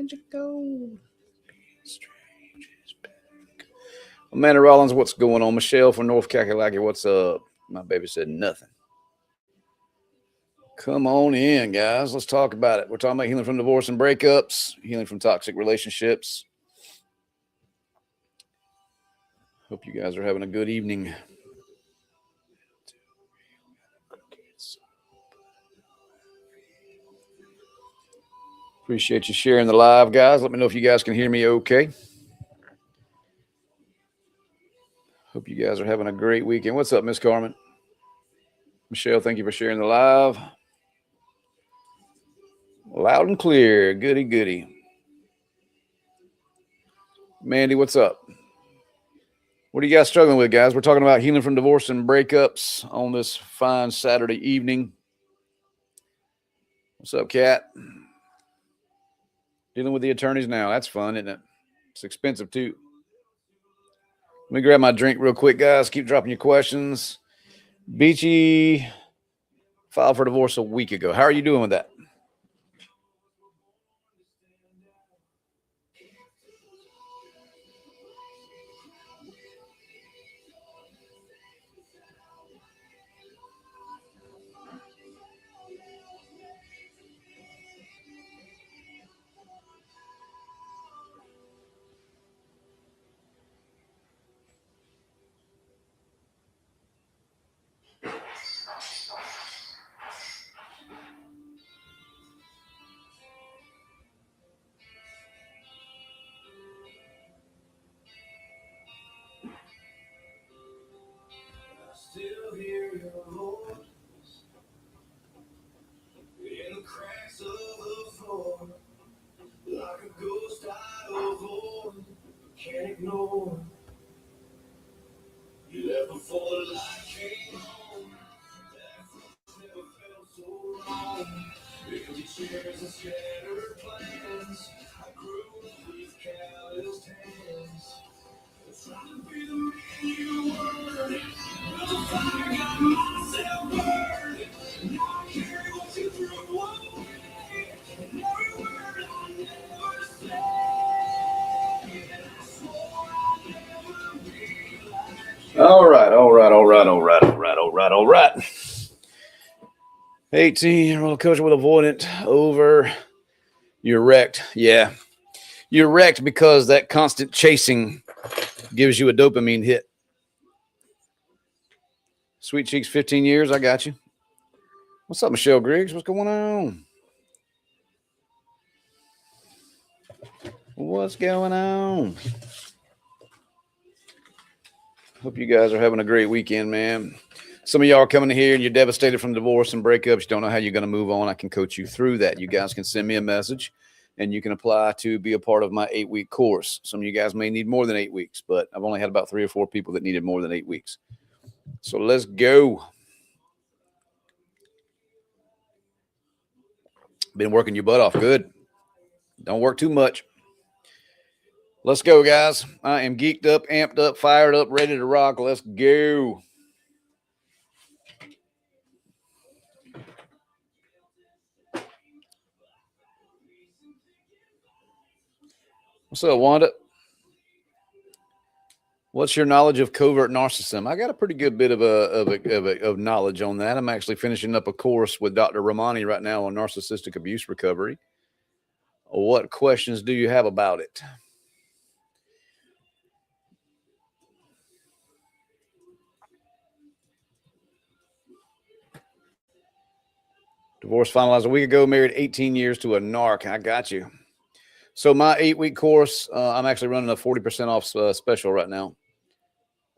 did you go? Amanda Rollins, what's going on? Michelle from North Kakalaki, what's up? My baby said nothing. Come on in, guys. Let's talk about it. We're talking about healing from divorce and breakups, healing from toxic relationships. Hope you guys are having a good evening. Appreciate you sharing the live, guys. Let me know if you guys can hear me okay. Hope you guys are having a great weekend. What's up, Miss Carmen? Michelle, thank you for sharing the live. Loud and clear. Goody, goody. Mandy, what's up? What are you guys struggling with, guys? We're talking about healing from divorce and breakups on this fine Saturday evening. What's up, Kat? Dealing with the attorneys now. That's fun, isn't it? It's expensive, too. Let me grab my drink real quick, guys. Keep dropping your questions. Beachy filed for divorce a week ago. How are you doing with that? Still hear your voice in the cracks of the floor, like a ghost I avoid, can't ignore. You left before the light came on. That first never felt so wrong. Empty chairs and scattered plans. I grew up with calloused hands. Trying to be the man you were. But the fire got myself burned. Now I carry what you threw away. And every word I never said. I swore I'd never be like you. All right. 18, roller coaster with avoidant over. You're wrecked. Yeah. You're wrecked because that constant chasing gives you a dopamine hit. Sweet Cheeks, 15 years. I got you. What's up, Michelle Griggs? What's going on? What's going on? Hope you guys are having a great weekend, man. Some of y'all are coming here and you're devastated from divorce and breakups. You don't know how you're going to move on. I can coach you through that. You guys can send me a message and you can apply to be a part of my 8-week course. Some of you guys may need more than 8 weeks, but I've only had about 3 or 4 people that needed more than 8 weeks. So let's go. Been working your butt off. Good. Don't work too much. Let's go, guys. I am geeked up, amped up, fired up, ready to rock. Let's go. What's up, Wanda? What's your knowledge of covert narcissism? I got a pretty good bit of knowledge on that. I'm actually finishing up a course with Dr. Ramani right now on narcissistic abuse recovery. What questions do you have about it? Divorce finalized a week ago, married 18 years to a narc. I got you. So my 8-week course, I'm actually running a 40% off special right now.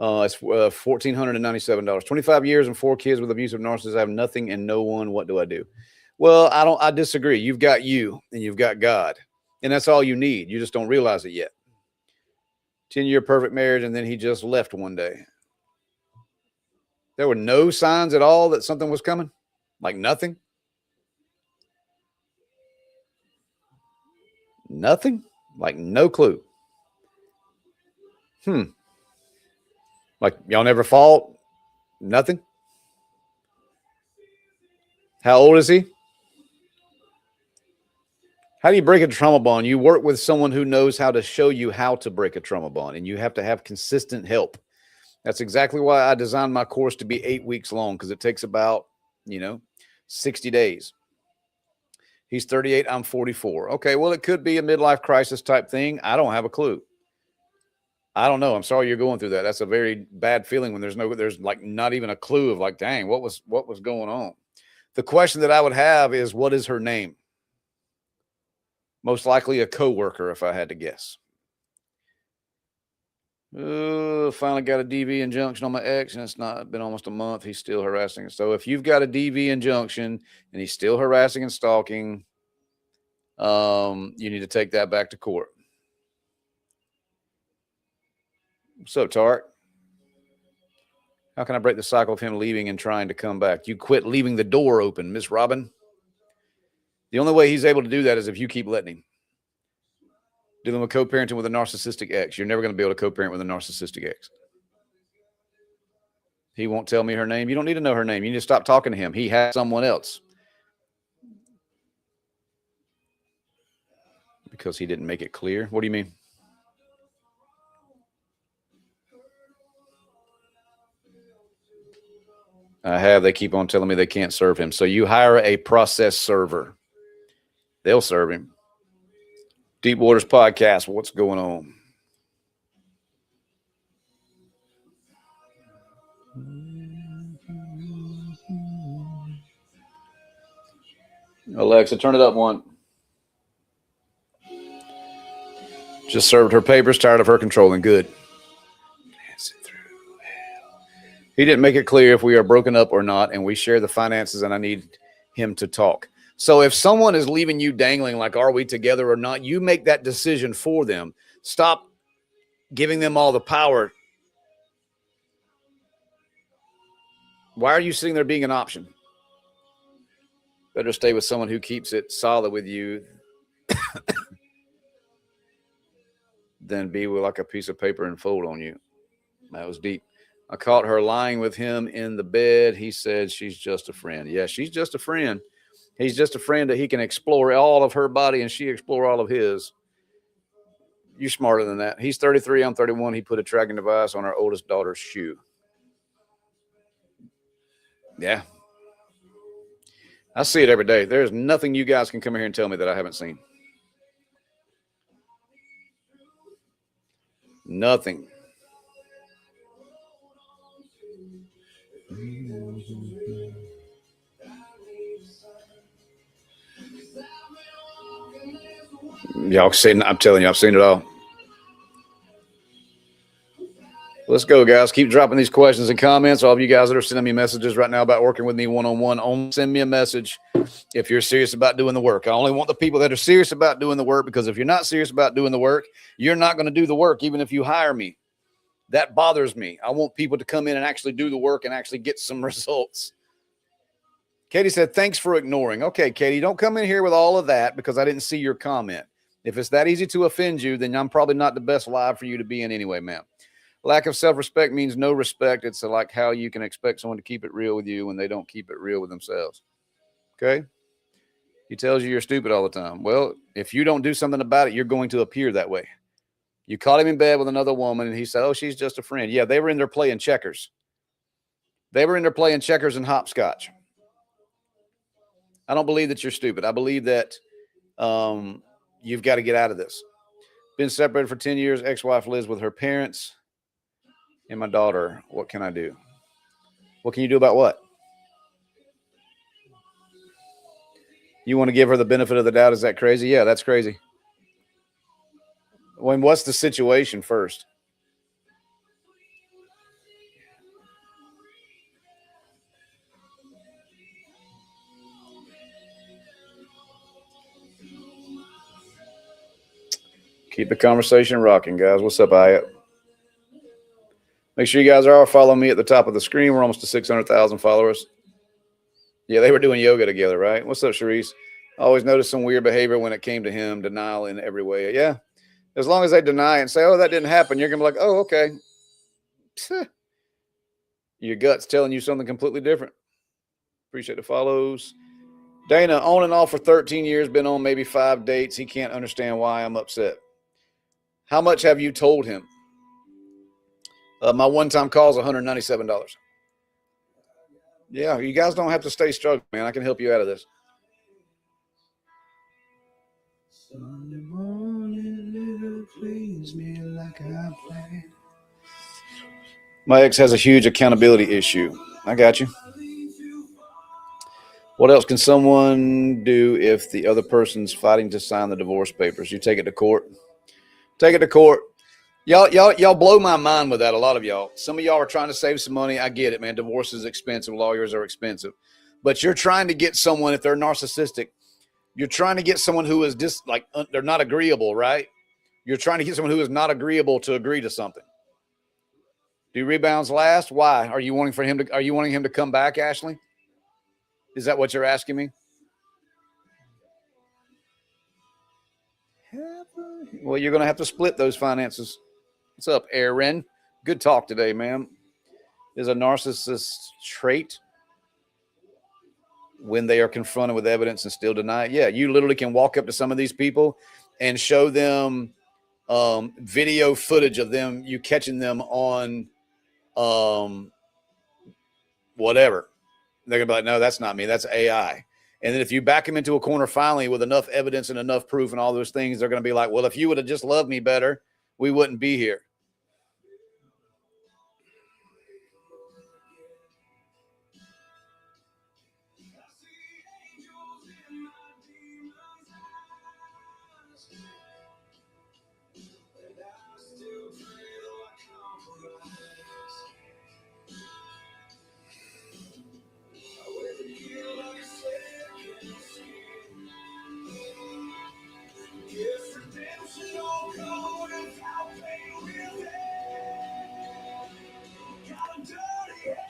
It's $1,497. 25 years and 4 kids with abusive narcissists. I have nothing and no one. What do I do? Well, I disagree. You've got you and you've got God. And that's all you need. You just don't realize it yet. 10-year perfect marriage, and then he just left one day. There were no signs at all that something was coming? Like nothing? Nothing? Like no clue. Like y'all never fought? Nothing? How old is he? How do you break a trauma bond? You work with someone who knows how to show you how to break a trauma bond, and you have to have consistent help. That's exactly why I designed my course to be 8 weeks long, because it takes about, 60 days. He's 38. I'm 44. Okay, well, it could be a midlife crisis type thing. I don't have a clue. I don't know. I'm sorry you're going through that. That's a very bad feeling when there's like not even a clue of like, dang, what was going on? The question that I would have is, what is her name? Most likely a coworker, if I had to guess. Finally got a DV injunction on my ex, and it's not been almost a month. He's still harassing. So if you've got a DV injunction and he's still harassing and stalking, you need to take that back to court. So, Tark, how can I break the cycle of him leaving and trying to come back? You quit leaving the door open, Miss Robin. The only way he's able to do that is if you keep letting him. Dealing with co-parenting with a narcissistic ex. You're never going to be able to co-parent with a narcissistic ex. He won't tell me her name. You don't need to know her name. You need to stop talking to him. He has someone else. Because he didn't make it clear. What do you mean? I have. They keep on telling me they can't serve him. So you hire a process server. They'll serve him. Deep Waters Podcast. What's going on? Alexa, turn it up one. Just served her papers, tired of her controlling. Good. He didn't make it clear if we are broken up or not, and we share the finances, and I need him to talk. So if someone is leaving you dangling, like, are we together or not, you make that decision for them. Stop giving them all the power. Why are you sitting there being an option? Better stay with someone who keeps it solid with you than be with like a piece of paper and fold on you. That was deep. I caught her lying with him in the bed. He said she's just a friend. Yeah, she's just a friend. He's just a friend that he can explore all of her body and she explore all of his. You're smarter than that. He's 33. I'm 31. He put a tracking device on our oldest daughter's shoe. Yeah. I see it every day. There's nothing you guys can come here and tell me that I haven't seen. Nothing. Y'all seen? I'm telling you, I've seen it all. Let's go, guys. Keep dropping these questions and comments. All of you guys that are sending me messages right now about working with me one-on-one, only send me a message if you're serious about doing the work. I only want the people that are serious about doing the work, because if you're not serious about doing the work, you're not going to do the work, even if you hire me. That bothers me. I want people to come in and actually do the work and actually get some results. Katie said, thanks for ignoring. Okay, Katie, don't come in here with all of that because I didn't see your comment. If it's that easy to offend you, then I'm probably not the best live for you to be in anyway, ma'am. Lack of self-respect means no respect. It's like how you can expect someone to keep it real with you when they don't keep it real with themselves. Okay? He tells you you're stupid all the time. Well, if you don't do something about it, you're going to appear that way. You caught him in bed with another woman, and he said, oh, she's just a friend. Yeah, they were in there playing checkers. They were in there playing checkers and hopscotch. I don't believe that you're stupid. I believe that you've got to get out of this. Been separated for 10 years. Ex-wife lives with her parents and my daughter. What can I do? What can you do about what? You want to give her the benefit of the doubt? Is that crazy? Yeah, that's crazy. When what's the situation first? Keep the conversation rocking, guys. What's up, Ayat? Make sure you guys are all following me at the top of the screen. We're almost to 600,000 followers. Yeah, they were doing yoga together, right? What's up, Sharice? I always noticed some weird behavior when it came to him, denial in every way. Yeah, as long as they deny and say, oh, that didn't happen, you're going to be like, oh, okay. Your gut's telling you something completely different. Appreciate the follows. Dana, on and off for 13 years, been on maybe 5 dates. He can't understand why I'm upset. How much have you told him? My one-time call is $197. Yeah, you guys don't have to stay struggling, man. I can help you out of this. Sunday morning, please me like I planned. My ex has a huge accountability issue. I got you. What else can someone do if the other person's fighting to sign the divorce papers? You take it to court. Take it to court. Y'all blow my mind with that. A lot of y'all. Some of y'all are trying to save some money. I get it, man. Divorce is expensive. Lawyers are expensive. But you're trying to get someone, if they're narcissistic, you're trying to get someone who is just like they're not agreeable, right? You're trying to get someone who is not agreeable to agree to something. Do rebounds last? Why? Are you wanting him to come back, Ashley? Is that what you're asking me? Well, you're going to have to split those finances. What's up, Aaron? Good talk today, ma'am. Is a narcissist trait when they are confronted with evidence and still deny it? Yeah, you literally can walk up to some of these people and show them video footage of them, you catching them on whatever. They're going to be like, no, that's not me. That's AI. And then if you back them into a corner finally with enough evidence and enough proof and all those things, they're going to be like, well, if you would have just loved me better, we wouldn't be here.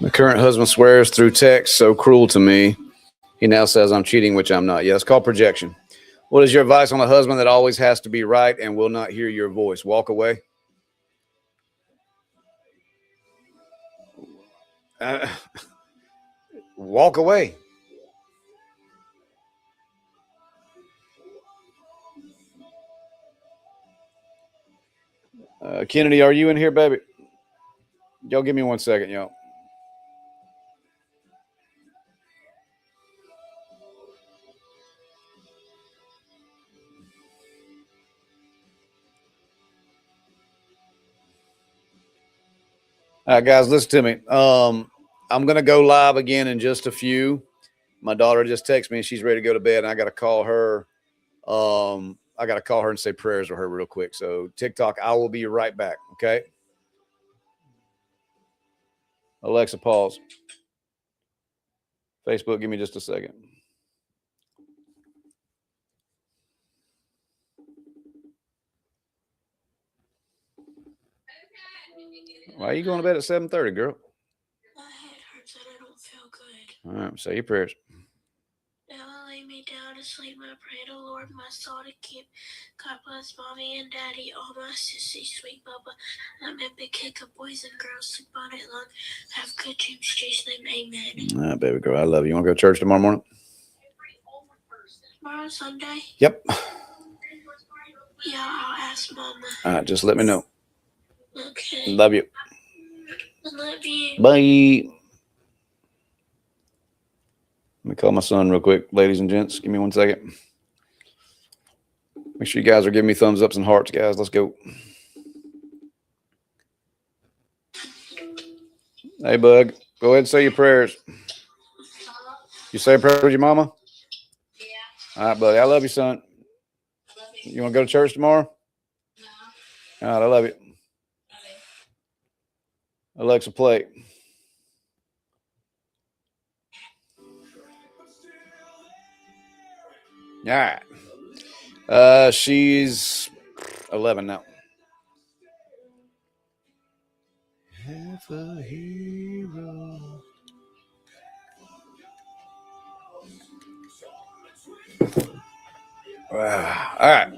My current husband swears through text, so cruel to me. He now says I'm cheating, which I'm not. Yeah, it's called projection. What is your advice on a husband that always has to be right and will not hear your voice? Walk away. Walk away. Kennedy, are you in here, baby? Y'all give me 1 second, y'all. All right, guys, listen to me. I'm going to go live again in just a few. My daughter just texted me and she's ready to go to bed, and I got to call her. I got to call her and say prayers with her real quick. So TikTok, I will be right back. Okay. Alexa, pause. Facebook, give me just a second. Why are you going to bed at 7:30, girl? My head hurts and I don't feel good. All right, say your prayers. Now I lay me down to sleep. I pray to Lord my soul to keep. God bless mommy and daddy, all my sissies, sweet Bubba. Let me big kick of boys and girls, sleep on it long. Have good dreams, chase them, amen. All right, baby girl, I love you. You want to go to church tomorrow morning? Tomorrow, Sunday? Yep. Yeah, I'll ask mama. All right, just let me know. Okay. Love you. I love you. Bye. Let me call my son real quick, ladies and gents. Give me 1 second. Make sure you guys are giving me thumbs ups and hearts, guys. Let's go. Hey, bug. Go ahead and say your prayers. You say a prayer with your mama? Yeah. All right, buddy. I love you, son. You want to go to church tomorrow? No. All right, I love you. Alexa, play. All right. She's 11 now. Have a hero. All right.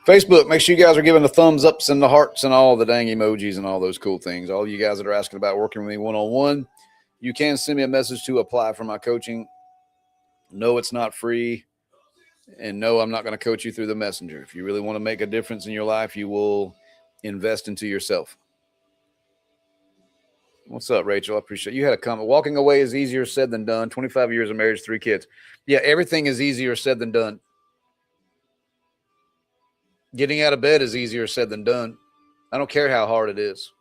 Facebook, make sure you guys are giving the thumbs ups and the hearts and all the dang emojis and all those cool things. All you guys that are asking about working with me one-on-one, you can send me a message to apply for my coaching. No, it's not free. And no, I'm not going to coach you through the messenger. If you really want to make a difference in your life, you will invest into yourself. What's up, Rachel? I appreciate you had a comment. Walking away is easier said than done. 25 years of marriage, 3 kids. Yeah, everything is easier said than done. Getting out of bed is easier said than done. I don't care how hard it is.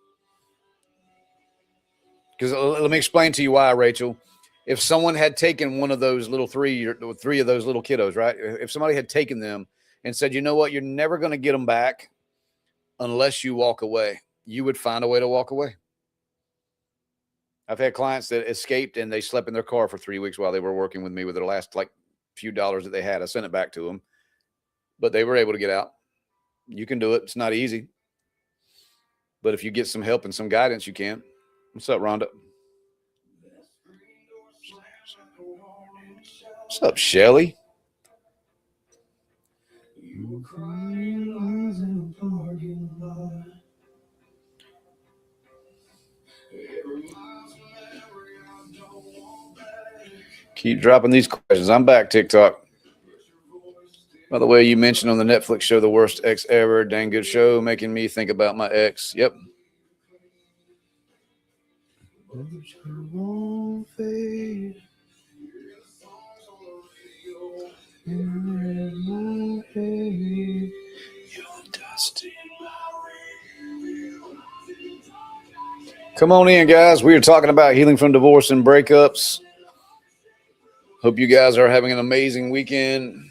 Because let me explain to you why, Rachel. If someone had taken one of those little three of those little kiddos, right? If somebody had taken them and said, you know what, you're never going to get them back unless you walk away, you would find a way to walk away. I've had clients that escaped and they slept in their car for 3 weeks while they were working with me with their last like few dollars that they had. I sent it back to them, but they were able to get out. You can do it. It's not easy, but if you get some help and some guidance, you can. What's up, Rhonda? What's up, Shelly? Keep dropping these questions. I'm back, TikTok. By the way, you mentioned on the Netflix show, The Worst Ex Ever. Dang good show, making me think about my ex. Yep. Come on in, guys. We are talking about healing from divorce and breakups. Hope you guys are having an amazing weekend.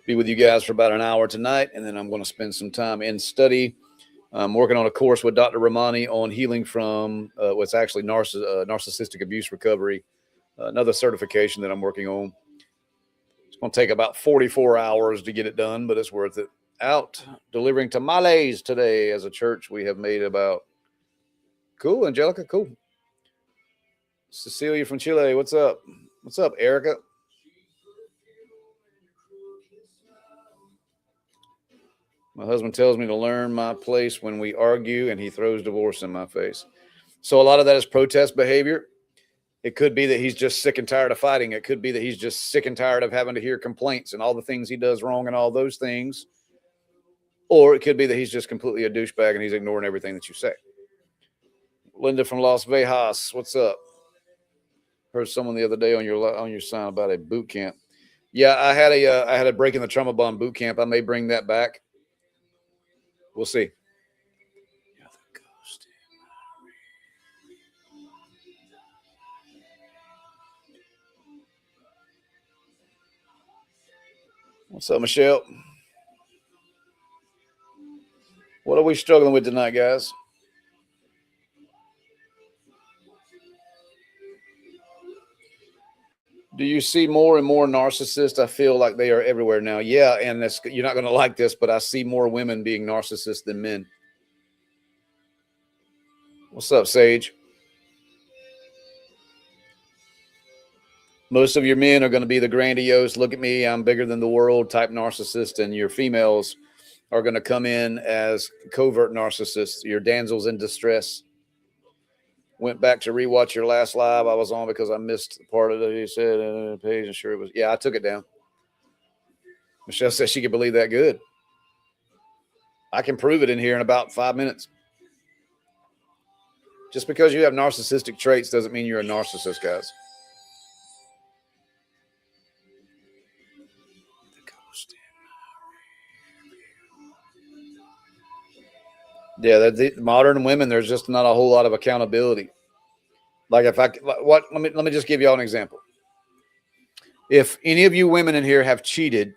Be with you guys for about an hour tonight, and then I'm going to spend some time in study. I'm working on a course with Dr. Ramani on healing from what's actually narcissistic abuse recovery, another certification that I'm working on. It's going to take about 44 hours to get it done, but it's worth it. Out delivering tamales today as a church. We have made about... Cool, Angelica, cool. Cecilia from Chile, what's up? What's up, Erica? My husband tells me to learn my place when we argue, and he throws divorce in my face. So a lot of that is protest behavior. It could be that he's just sick and tired of fighting. It could be that he's just sick and tired of having to hear complaints and all the things he does wrong and all those things. Or it could be that he's just completely a douchebag and he's ignoring everything that you say. Linda from Las Vegas, what's up? Heard someone the other day on your sign about a boot camp. Yeah, I had a break in the trauma bond boot camp. I may bring that back. We'll see. What's up, Michelle? What are we struggling with tonight, guys? Do you see more and more narcissists? I feel like they are everywhere now. Yeah, and you're not going to like this, but I see more women being narcissists than men. What's up, Sage? Most of your men are going to be the grandiose, look at me, I'm bigger than the world type narcissist, and your females are going to come in as covert narcissists, your damsels in distress. Went back to rewatch your last live I was on because I missed part of it. You said page, and sure it was. Yeah, I took it down. Michelle says she can believe that good. I can prove it in here in about 5 minutes. Just because you have narcissistic traits doesn't mean you're a narcissist, guys. Yeah, the modern women, there's just not a whole lot of accountability. Like let me just give y'all an example. If any of you women in here have cheated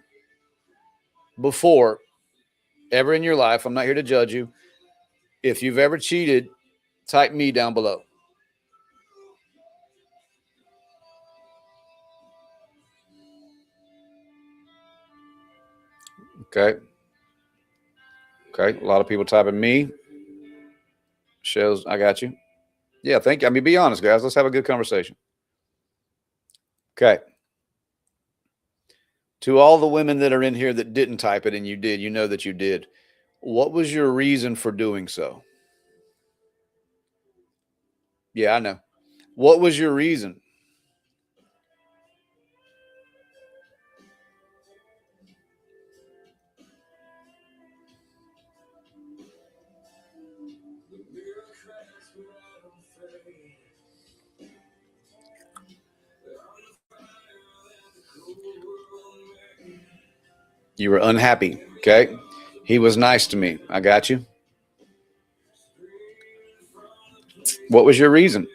before, ever in your life, I'm not here to judge you. If you've ever cheated, type me down below. Okay. Okay. A lot of people typing me. Shows I got you. Yeah, thank you. I mean, be honest, guys. Let's have a good conversation. Okay. To all the women that are in here that didn't type it and you did, you know that you did. What was your reason for doing so? Yeah, I know. What was your reason? You were unhappy. Okay. He was nice to me. I got you. What was your reason?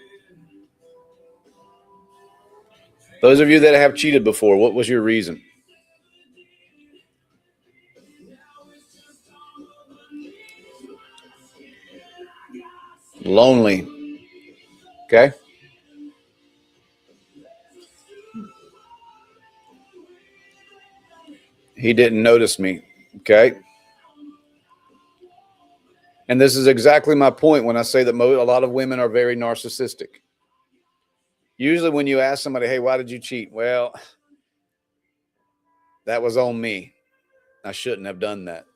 Those of you that have cheated before, what was your reason? Lonely. Okay. He didn't notice me. Okay. And this is exactly my point when I say that a lot of women are very narcissistic. Usually when you ask somebody, hey, why did you cheat? Well, that was on me. I shouldn't have done that.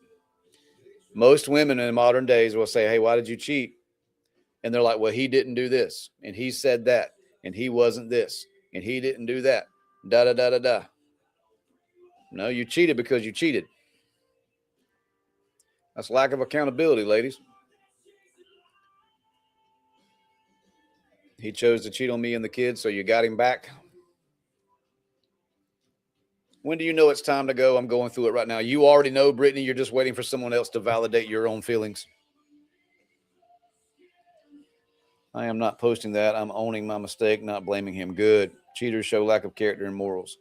Most women in modern days will say, hey, why did you cheat? And they're like, well, he didn't do this. And he said that. And he wasn't this. And he didn't do that. Da, da, da, da, da. No, you cheated because you cheated. That's lack of accountability, ladies. He chose to cheat on me and the kids, so you got him back. When do you know it's time to go? I'm going through it right now. You already know, Brittany. You're just waiting for someone else to validate your own feelings. I am not posting that. I'm owning my mistake, not blaming him. Good. Cheaters show lack of character and morals.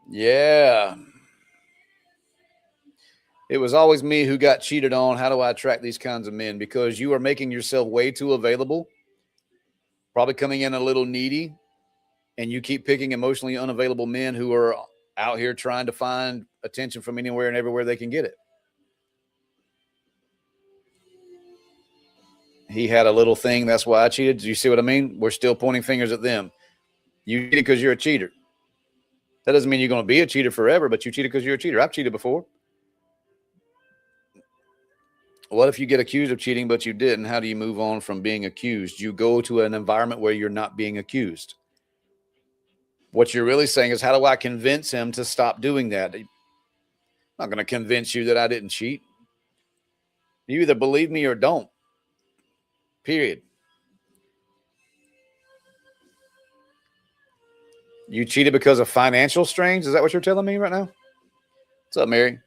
Yeah. It was always me who got cheated on. How do I attract these kinds of men? Because you are making yourself way too available, probably coming in a little needy, and you keep picking emotionally unavailable men who are out here trying to find attention from anywhere and everywhere they can get it. He had a little thing. That's why I cheated. Do you see what I mean? We're still pointing fingers at them. You cheated because you're a cheater. That doesn't mean you're going to be a cheater forever, but you cheated because you're a cheater. I've cheated before. What if you get accused of cheating, but you didn't? How do you move on from being accused? You go to an environment where you're not being accused. What you're really saying is, how do I convince him to stop doing that? I'm not going to convince you that I didn't cheat. You either believe me or don't. Period. You cheated because of financial strains? Is that what you're telling me right now? What's up, Mary?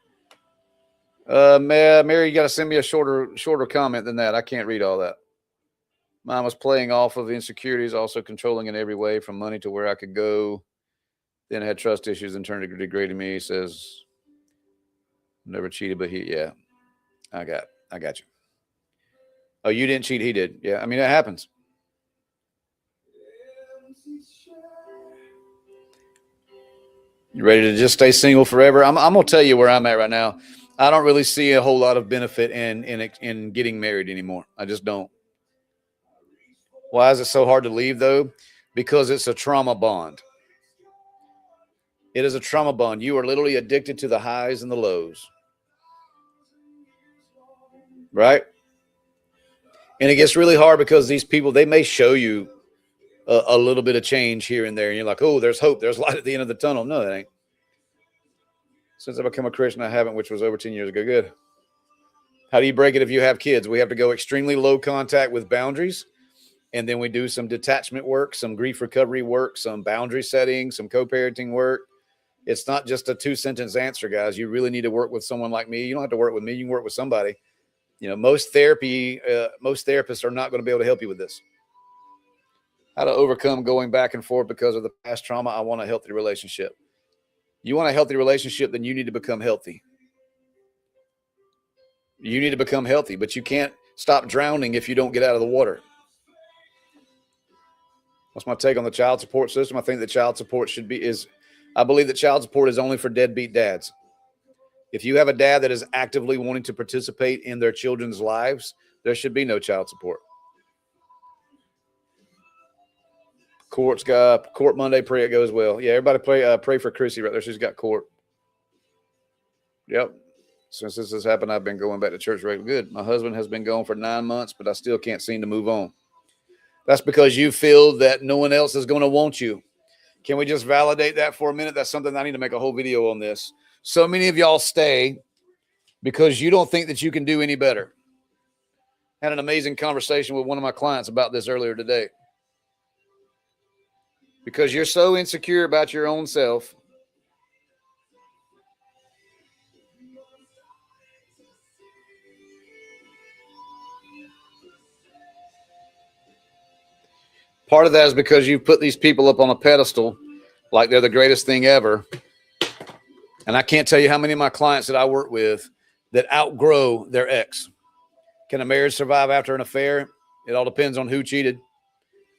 Mary, you got to send me a shorter comment than that. I can't read all that. Mine was playing off of insecurities, also controlling in every way, from money to where I could go. Then I had trust issues and turned to degrading me. He says, never cheated, but yeah, I got you. Oh, you didn't cheat. He did. Yeah. I mean, that happens. You ready to just stay single forever? I'm going to tell you where I'm at right now. I don't really see a whole lot of benefit in getting married anymore. I just don't. Why is it so hard to leave, though? Because it's a trauma bond. It is a trauma bond. You are literally addicted to the highs and the lows. Right? And it gets really hard because these people, they may show you a little bit of change here and there. And you're like, oh, there's hope. There's light at the end of the tunnel. No, that ain't. Since I become a Christian, I haven't, which was over 10 years ago. Good. How do you break it if you have kids? We have to go extremely low contact with boundaries. And then we do some detachment work, some grief recovery work, some boundary setting, some co-parenting work. It's not just a 2-sentence answer, guys. You really need to work with someone like me. You don't have to work with me. You can work with somebody. You know, most therapists are not going to be able to help you with this. How to overcome going back and forth because of the past trauma. I want a healthy relationship. You want a healthy relationship, then you need to become healthy. You need to become healthy, but you can't stop drowning if you don't get out of the water. What's my take on the child support system? I think that child support I believe that child support is only for deadbeat dads. If you have a dad that is actively wanting to participate in their children's lives, there should be no child support. Court Monday, pray it goes well. Yeah, everybody pray for Chrissy right there. She's got court. Yep. Since this has happened, I've been going back to church regularly. Good. My husband has been gone for 9 months, but I still can't seem to move on. That's because you feel that no one else is going to want you. Can we just validate that for a minute? That's something I need to make a whole video on this. So many of y'all stay because you don't think that you can do any better. Had an amazing conversation with one of my clients about this earlier today. Because you're so insecure about your own self Part of that is because you put these people up on a pedestal like they're the greatest thing ever. And I can't tell you how many of my clients that I work with that outgrow their ex. Can a marriage survive after an affair? It all depends on who cheated.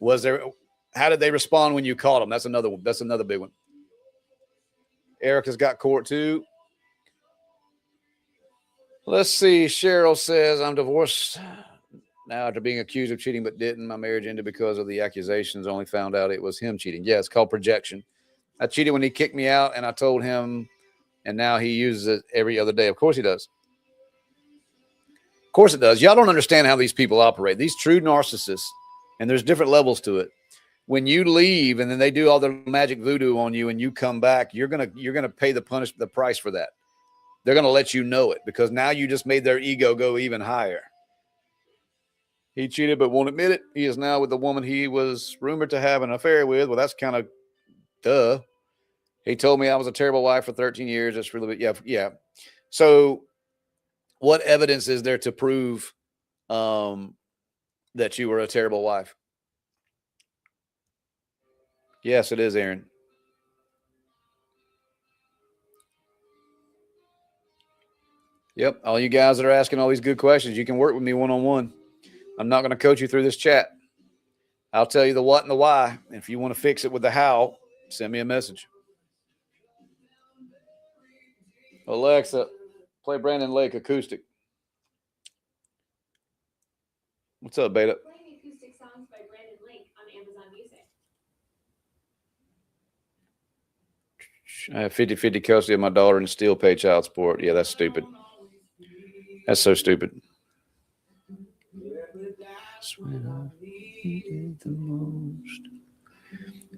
How did they respond when you caught them? That's another big one. Erica's got court too. Let's see. Cheryl says, I'm divorced now after being accused of cheating, but didn't. My marriage ended because of the accusations. Only found out it was him cheating. Yeah, it's called projection. I cheated when he kicked me out, and I told him, and now he uses it every other day. Of course he does. Of course it does. Y'all don't understand how these people operate. These true narcissists, and there's different levels to it. When you leave and then they do all their magic voodoo on you and you come back, you're gonna pay the price for that. They're gonna let you know it because now you just made their ego go even higher. He cheated but won't admit it. He is now with the woman he was rumored to have an affair with. Well, that's kind of duh. He told me I was a terrible wife for 13 years. That's really, yeah. So what evidence is there to prove that you were a terrible wife? Yes, it is, Aaron. Yep. All you guys that are asking all these good questions, you can work with me one-on-one. I'm not going to coach you through this chat. I'll tell you the what and the why. If you want to fix it with the how, send me a message. Alexa, play Brandon Lake acoustic. What's up, Beta? Playing acoustic songs by Brandon Lake on Amazon Music. I have 50-50 custody of my daughter and still pay child support. Yeah, that's stupid. That's so stupid.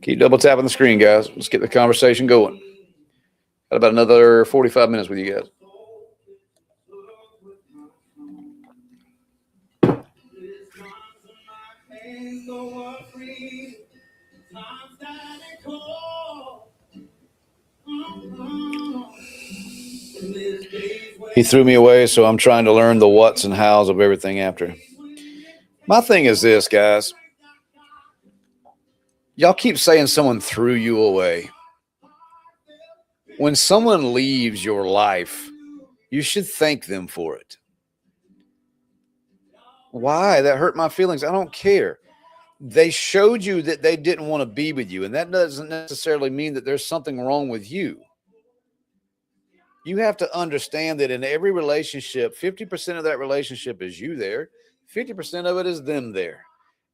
Keep double tapping the screen, guys. Let's get the conversation going. Got about another 45 minutes with you guys. He threw me away, so I'm trying to learn the whats and hows of everything after. My thing is this, guys. Y'all keep saying someone threw you away. When someone leaves your life, you should thank them for it. Why? That hurt my feelings. I don't care. They showed you that they didn't want to be with you, and that doesn't necessarily mean that there's something wrong with you. You have to understand that in every relationship, 50% of that relationship is you there, 50% of it is them there.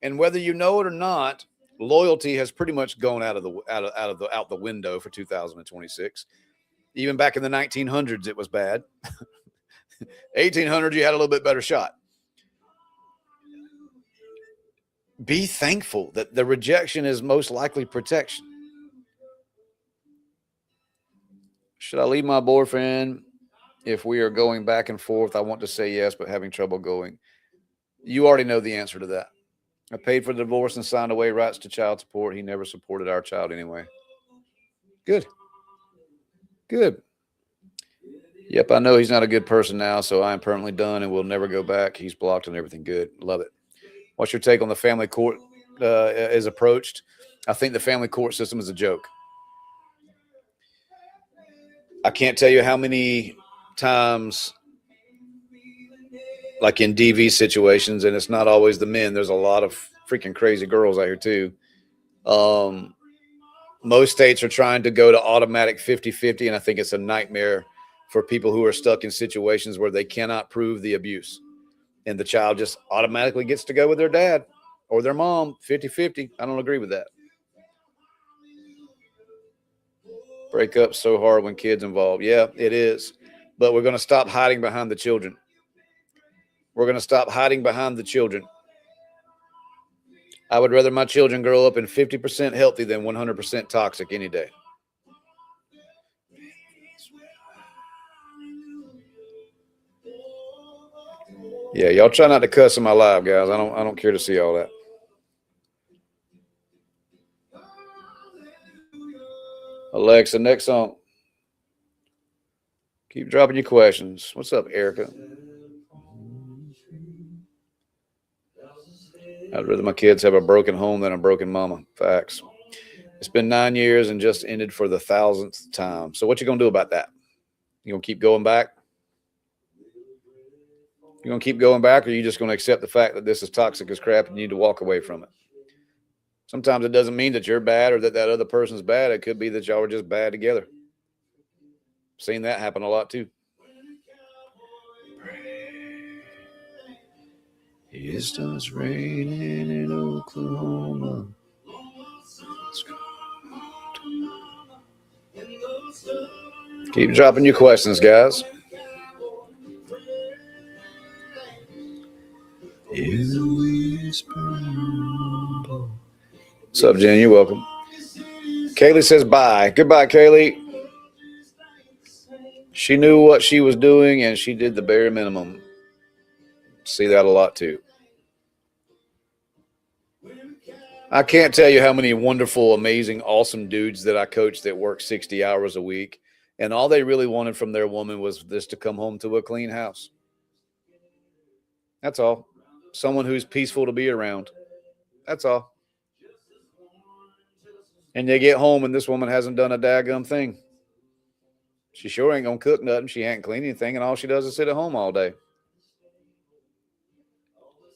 And whether you know it or not, loyalty has pretty much gone out the window for 2026. Even back in the 1900s, it was bad. 1800s, you had a little bit better shot. Be thankful that the rejection is most likely protection. Should I leave my boyfriend if we are going back and forth? I want to say yes, but having trouble going. You already know the answer to that. I paid for the divorce and signed away rights to child support. He never supported our child anyway. Good. Good. Yep, I know he's not a good person now, so I am permanently done and will never go back. He's blocked and everything. Good. Love it. What's your take on the family court is approached? I think the family court system is a joke. I can't tell you how many times, like in DV situations, and it's not always the men. There's a lot of freaking crazy girls out here too. Most states are trying to go to automatic 50-50, and I think it's a nightmare for people who are stuck in situations where they cannot prove the abuse. And the child just automatically gets to go with their dad or their mom, 50-50. I don't agree with that. Breakups so hard when kids involved. Yeah, it is. But we're going to stop hiding behind the children. We're going to stop hiding behind the children. I would rather my children grow up in 50% healthy than 100% toxic any day. Yeah, y'all try not to cuss in my live, guys. I don't care to see all that. Alexa, next song. Keep dropping your questions. What's up, Erica? I'd rather my kids have a broken home than a broken mama. Facts. It's been 9 years and just ended for the 1,000th time. So what you gonna do about that? You gonna keep going back? You gonna keep going back, or are you just gonna accept the fact that this is toxic as crap and you need to walk away from it? Sometimes it doesn't mean that you're bad or that that other person's bad. It could be that y'all are just bad together. Seen that happen a lot too. It starts raining in Oklahoma. Keep dropping your questions, guys. What's up, Jen? You're welcome. Kaylee says bye. Goodbye, Kaylee. She knew what she was doing and she did the bare minimum. See that a lot too. I can't tell you how many wonderful, amazing, awesome dudes that I coached that work 60 hours a week. And all they really wanted from their woman was just to come home to a clean house. That's all. Someone who's peaceful to be around. That's all. And they get home and this woman hasn't done a daggum thing. She sure ain't going to cook nothing. She ain't clean anything. And all she does is sit at home all day.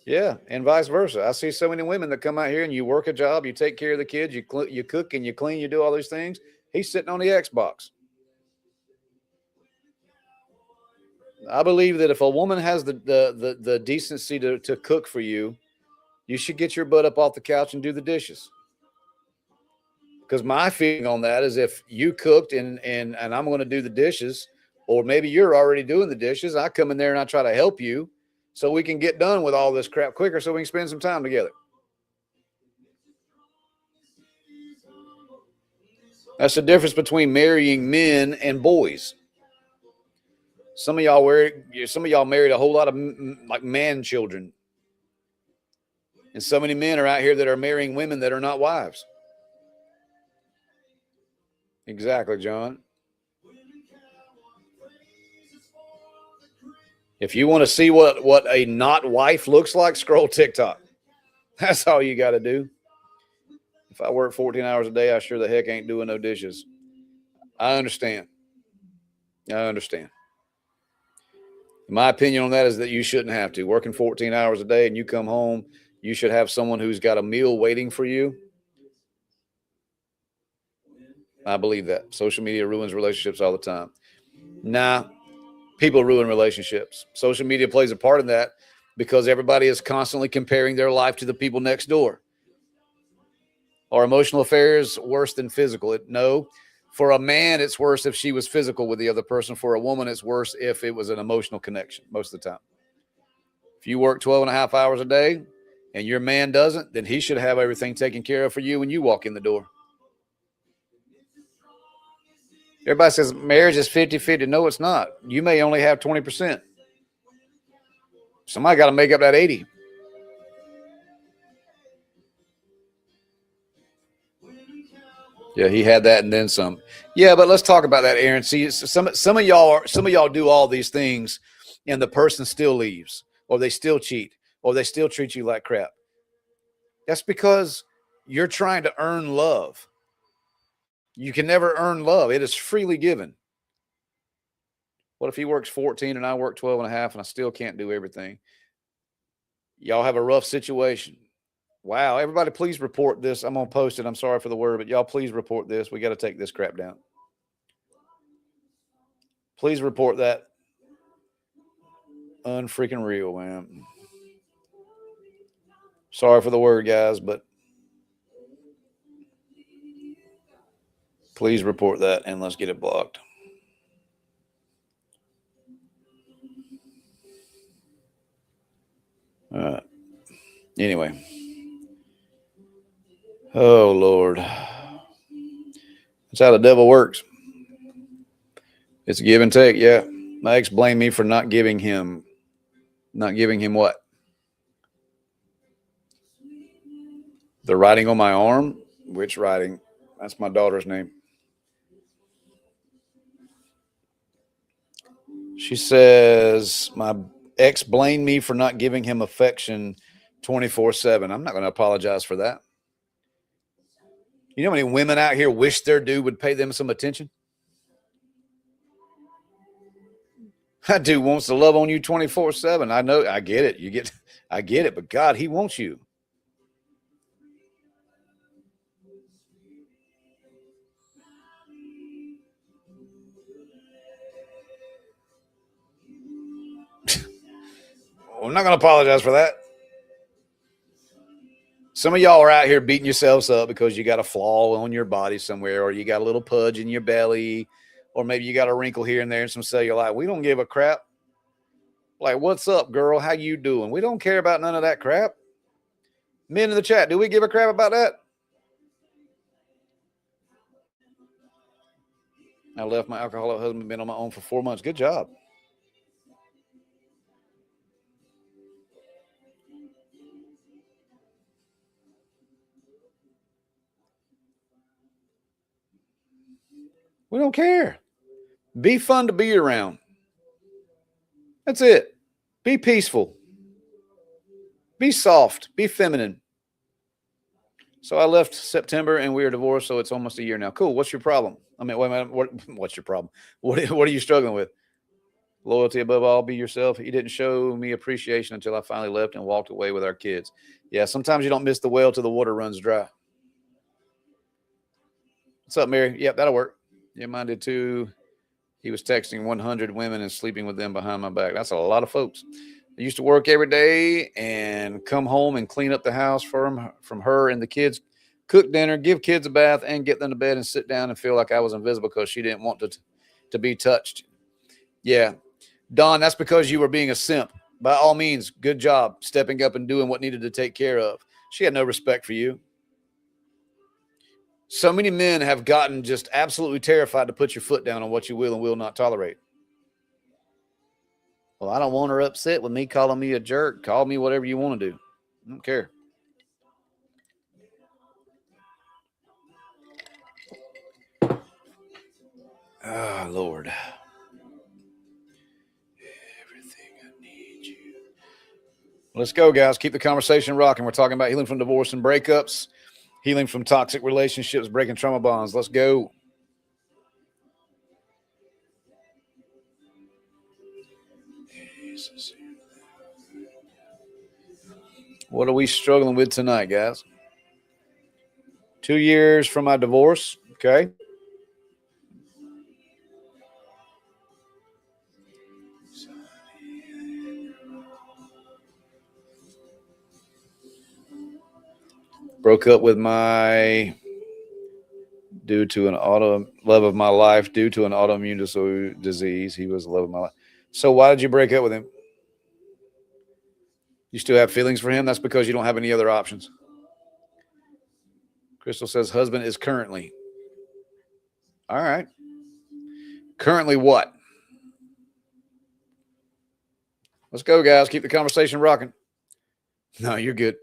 Yeah, and vice versa. I see so many women that come out here and you work a job, you take care of the kids, you cook and you clean, you do all these things. He's sitting on the Xbox. I believe that if a woman has the decency to cook for you, you should get your butt up off the couch and do the dishes. Because my feeling on that is if you cooked and I'm going to do the dishes, or maybe you're already doing the dishes, I come in there and I try to help you so we can get done with all this crap quicker so we can spend some time together. That's the difference between marrying men and boys. Some of y'all married a whole lot of like man children. And so many men are out here that are marrying women that are not wives. Exactly, John. If you want to see what a not wife looks like, scroll TikTok. That's all you got to do. If I work 14 hours a day, I sure the heck ain't doing no dishes. I understand. My opinion on that is that you shouldn't have to. Working 14 hours a day and you come home, you should have someone who's got a meal waiting for you. I believe that. Social media ruins relationships all the time. Nah, people ruin relationships. Social media plays a part in that because everybody is constantly comparing their life to the people next door. Are emotional affairs worse than physical? No. For a man, it's worse if she was physical with the other person. For a woman, it's worse if it was an emotional connection most of the time. If you work 12 and a half hours a day and your man doesn't, then he should have everything taken care of for you when you walk in the door. Everybody says marriage is 50-50. No, it's not. You may only have 20%. Somebody got to make up that 80. Yeah, he had that and then some. Yeah, but let's talk about that, Aaron. See, some of y'all do all these things, and the person still leaves, or they still cheat, or they still treat you like crap. That's because you're trying to earn love. You can never earn love. It is freely given. What if he works 14 and I work 12 and a half and I still can't do everything? Y'all have a rough situation. Wow, everybody please report this. I'm going to post it. I'm sorry for the word, but y'all please report this. We got to take this crap down. Please report that. Unfreaking real, man. Sorry for the word, guys, but please report that and let's get it blocked. All right. Anyway. Oh, Lord. That's how the devil works. It's give and take, yeah. My ex blamed me for not giving him what? The writing on my arm? Which writing? That's my daughter's name. She says, my ex blamed me for not giving him affection 24/7. I'm not going to apologize for that. You know how many women out here wish their dude would pay them some attention? That dude wants to love on you 24/7. I know. I get it. I get it. But God, he wants you. I'm not going to apologize for that. Some of y'all are out here beating yourselves up because you got a flaw on your body somewhere, or you got a little pudge in your belly, or maybe you got a wrinkle here and there and some cellulite. We don't give a crap. Like, what's up, girl? How you doing? We don't care about none of that crap. Men in the chat, do we give a crap about that? I left my alcoholic husband, been on my own for 4 months. Good job. We don't care. Be fun to be around. That's it. Be peaceful. Be soft. Be feminine. So I left September and we are divorced, so it's almost a year now. Cool. What's your problem? I mean, wait a minute. What's your problem? What are you struggling with? Loyalty above all, be yourself. He didn't show me appreciation until I finally left and walked away with our kids. Yeah, sometimes you don't miss the well till the water runs dry. What's up, Mary? Yep, that'll work. Yeah, mine did too. He was texting 100 women and sleeping with them behind my back. That's a lot of folks. I used to work every day and come home and clean up the house from her and the kids, cook dinner, give kids a bath, and get them to bed and sit down and feel like I was invisible because she didn't want to be touched. Yeah. Don, that's because you were being a simp. By all means, good job stepping up and doing what needed to take care of. She had no respect for you. So many men have gotten just absolutely terrified to put your foot down on what you will and will not tolerate. Well, I don't want her upset with me calling me a jerk. Call me whatever you want to do. I don't care. Ah, Lord. Everything I need you. Let's go, guys. Keep the conversation rocking. We're talking about healing from divorce and breakups, healing from toxic relationships, breaking trauma bonds. Let's go. What are we struggling with tonight, guys? 2 years from my divorce. Okay. Broke up with my due to an love of my life due to an autoimmune disease. He was the love of my life. So why did you break up with him? You still have feelings for him? That's because you don't have any other options. Crystal says husband is currently. All right. Currently what? Let's go, guys. Keep the conversation rocking. No, you're good.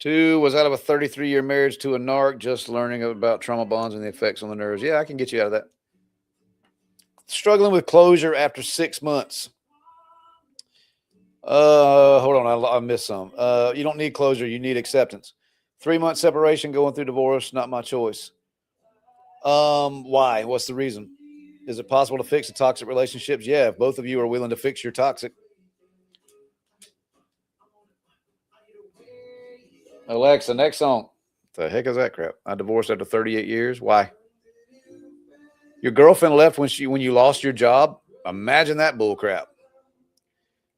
2 was out of a 33-year marriage to a narc, just learning about trauma bonds and the effects on the nerves. Yeah, I can get you out of that. Struggling with closure after 6 months. Hold on. I missed some. You don't need closure. You need acceptance. 3-month separation, going through divorce, not my choice. Why? What's the reason? Is it possible to fix the toxic relationships? Yeah, if both of you are willing to fix your toxic. Alexa, next song. What the heck is that crap? I divorced after 38 years. Why? Your girlfriend left when you lost your job? Imagine that bull crap.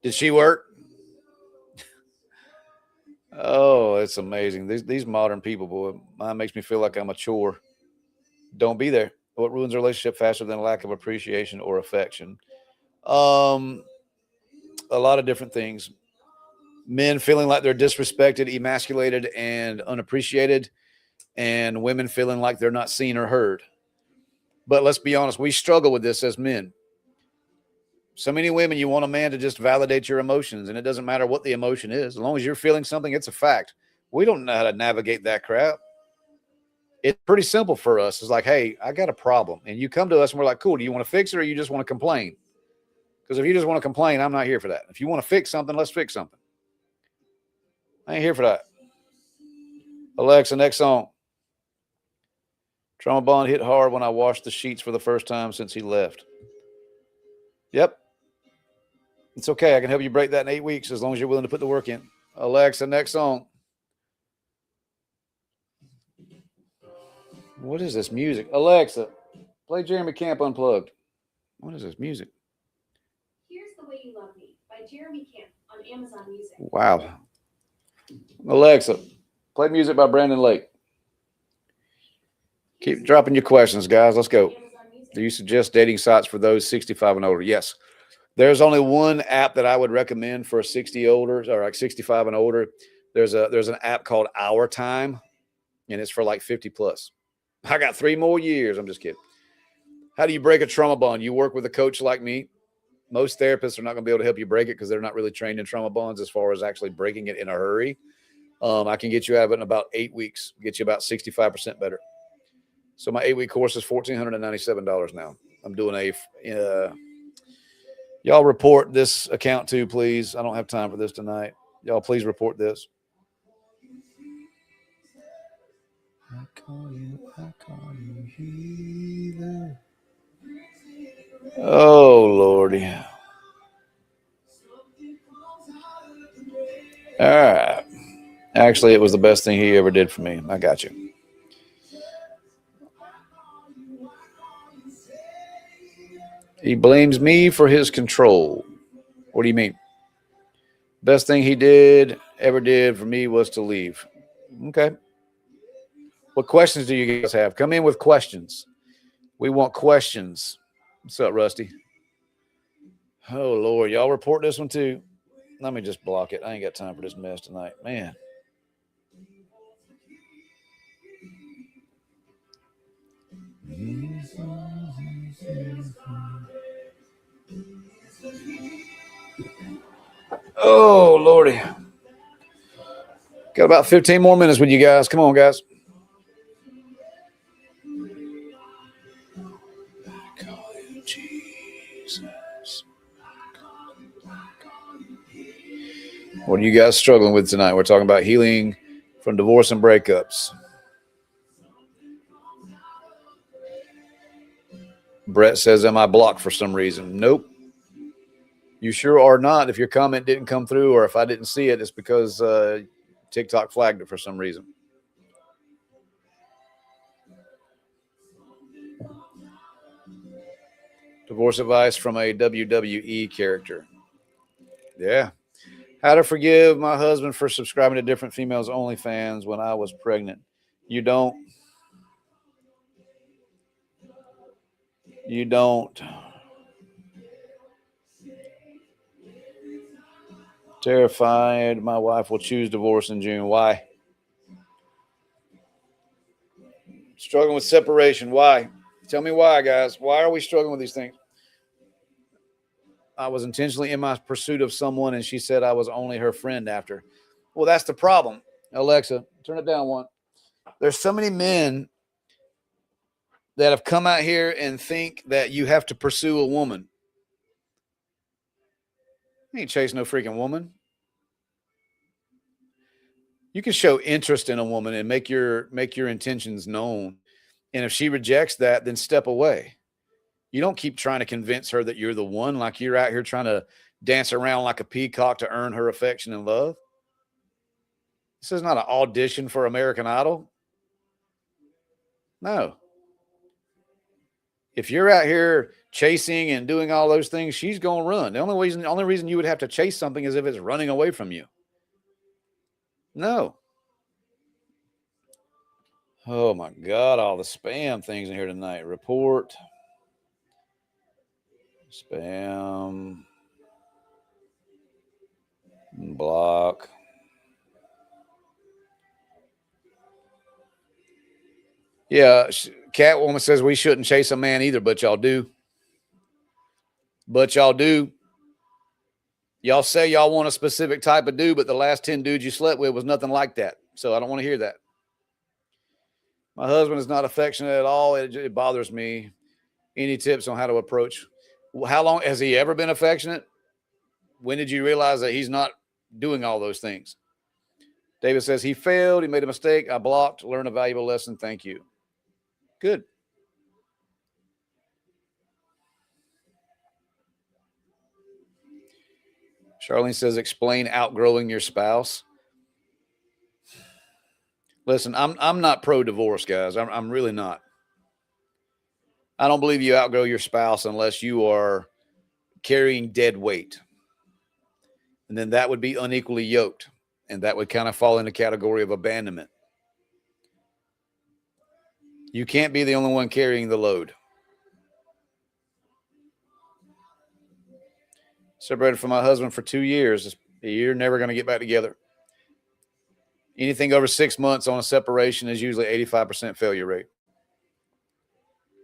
Did she work? Oh, it's amazing. These modern people, boy, mine makes me feel like I'm a chore. Don't be there. What ruins a relationship faster than a lack of appreciation or affection? A lot of different things. Men feeling like they're disrespected, emasculated, and unappreciated, and women feeling like they're not seen or heard. But let's be honest, we struggle with this as men. So many women, you want a man to just validate your emotions, and it doesn't matter what the emotion is. As long as you're feeling something, it's a fact. We don't know how to navigate that crap. It's pretty simple for us. It's like, hey, I got a problem. And you come to us and we're like, cool, do you want to fix it or you just want to complain? Because if you just want to complain, I'm not here for that. If you want to fix something, let's fix something. I ain't here for that. Alexa, next song. Trauma Bond hit hard when I washed the sheets for the first time since he left. Yep. It's okay. I can help you break that in 8 weeks as long as you're willing to put the work in. Alexa, next song. What is this music? Alexa, play Jeremy Camp Unplugged. What is this music? Here's The Way You Love Me by Jeremy Camp on Amazon Music. Wow. Alexa, play music by Brandon Lake. Keep dropping your questions, guys. Let's go. Do you suggest dating sites for those 65 and older? Yes. There's only one app that I would recommend for 60 older or like 65 and older. There's an app called Our Time, and it's for like 50 plus. I got 3 more years. I'm just kidding. How do you break a trauma bond? You work with a coach like me. Most therapists are not going to be able to help you break it because they're not really trained in trauma bonds as far as actually breaking it in a hurry. I can get you out of it in about 8 weeks, get you about 65% better. So my 8-week course is $1,497 now. I'm doing y'all report this account too, please. I don't have time for this tonight. Y'all please report this. I call you healer. Oh, Lordy. All right. Actually, it was the best thing he ever did for me. I got you. He blames me for his control. What do you mean? Best thing he ever did for me was to leave. Okay. What questions do you guys have? Come in with questions. We want questions. What's up, Rusty? Oh, Lord. Y'all report this one too. Let me just block it. I ain't got time for this mess tonight. Man. Oh, Lordy. Got about 15 more minutes with you guys. Come on, guys. Jesus. What are you guys struggling with tonight? We're talking about healing from divorce and breakups. Brett says, am I blocked for some reason? Nope. You sure are not. If your comment didn't come through or if I didn't see it, it's because TikTok flagged it for some reason. Divorce advice from a WWE character. Yeah. How to forgive my husband for subscribing to different females OnlyFans when I was pregnant. You don't. Terrified my wife will choose divorce in June. Why? Struggling with separation. Why? Tell me why, guys. Why are we struggling with these things? I was intentionally in my pursuit of someone, and she said I was only her friend after. Well, that's the problem. Alexa, turn it down one. There's so many men that have come out here and think that you have to pursue a woman. You ain't chasing no freaking woman. You can show interest in a woman and make your intentions known. And if she rejects that, then step away. You don't keep trying to convince her that you're the one, like you're out here trying to dance around like a peacock to earn her affection and love. This is not an audition for American Idol. No. If you're out here chasing and doing all those things, she's going to run. The only reason you would have to chase something is if it's running away from you. No. Oh, my God. All the spam things in here tonight. Report. Spam. Block. Yeah. Catwoman says we shouldn't chase a man either, but y'all do. Y'all say y'all want a specific type of dude, but the last 10 dudes you slept with was nothing like that. So I don't want to hear that. My husband is not affectionate at all. It bothers me. Any tips on how to approach? How long has he ever been affectionate? When did you realize that he's not doing all those things? David says he failed. He made a mistake. I blocked. Learned a valuable lesson. Thank you. Good. Charlene says, explain outgrowing your spouse. Listen, I'm not pro-divorce, guys. I'm really not. I don't believe you outgrow your spouse unless you are carrying dead weight. And then that would be unequally yoked. And that would kind of fall in the category of abandonment. You can't be the only one carrying the load. Separated from my husband for 2 years. You're never going to get back together. Anything over 6 months on a separation is usually 85% failure rate.